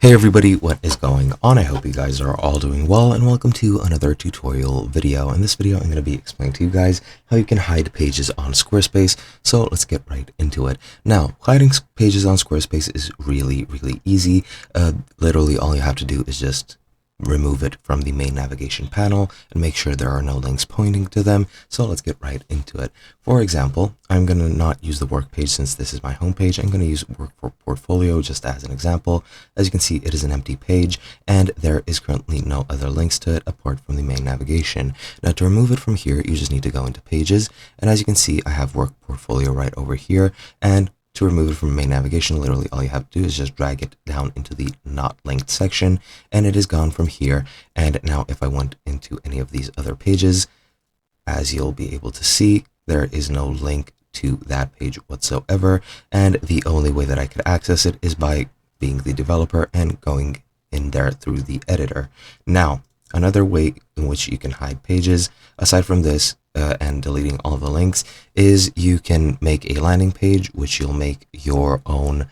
Hey everybody, what is going on? I hope you guys are all doing well, and welcome to another tutorial video. In this video, I'm going to be explaining to you guys how you can hide pages on Squarespace, so let's get right into it. Now, hiding pages on Squarespace is really easy. Literally all you have to do is just remove it from the main navigation panel and make sure there are no links pointing to them. So let's get right into it. For example, I'm going to not use the work page since this is my home page. I'm going to use work for portfolio just as an example. As you can see, it is an empty page and there is currently no other links to it apart from the main navigation. Now to remove it from here, you just need to go into pages, and as you can see, I have work portfolio right over here, and to remove it from main navigation, literally all you have to do is just drag it down into the not linked section, and it is gone from here. And now if I went into any of these other pages, as you'll be able to see, there is no link to that page whatsoever, and the only way that I could access it is by being the developer and going in there through the editor. Now, another way in which you can hide pages, aside from this and deleting all of the links, is you can make a landing page, which you'll make your own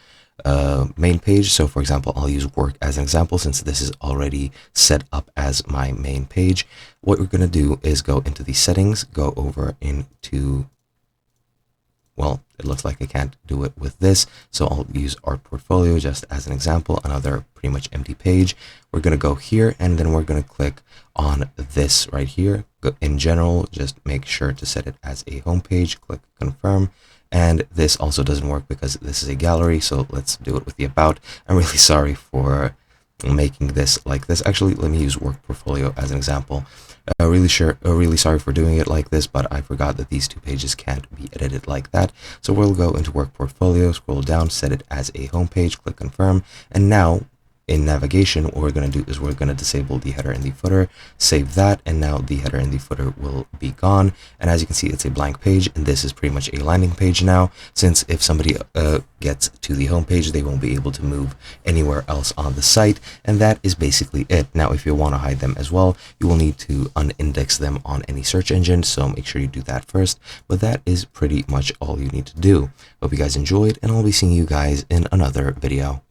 main page. So for example, I'll use work as an example since this is already set up as my main page. What we're going to do is go into the settings, go over into, well, it looks like I can't do it with this, so I'll use art portfolio just as an example, another pretty much empty page. We're going to go here and then we're going to click on this right here. In general, just make sure to set it as a home page, click confirm. And this also doesn't work because this is a gallery, so let's do it with the about. I'm really sorry for making this like this. Actually, let me use work portfolio as an example. Really sorry for doing it like this, but I forgot that these two pages can't be edited like that. So we'll go into work portfolio, scroll down, set it as a home page, click confirm, and now in navigation, what we're going to do is we're going to disable the header and the footer, save that, and now the header and the footer will be gone. And as you can see, it's a blank page, and this is pretty much a landing page now, since if somebody gets to the home page, they won't be able to move anywhere else on the site, and that is basically it. Now, if you want to hide them as well, you will need to unindex them on any search engine, so make sure you do that first, but that is pretty much all you need to do. Hope you guys enjoyed, and I'll be seeing you guys in another video.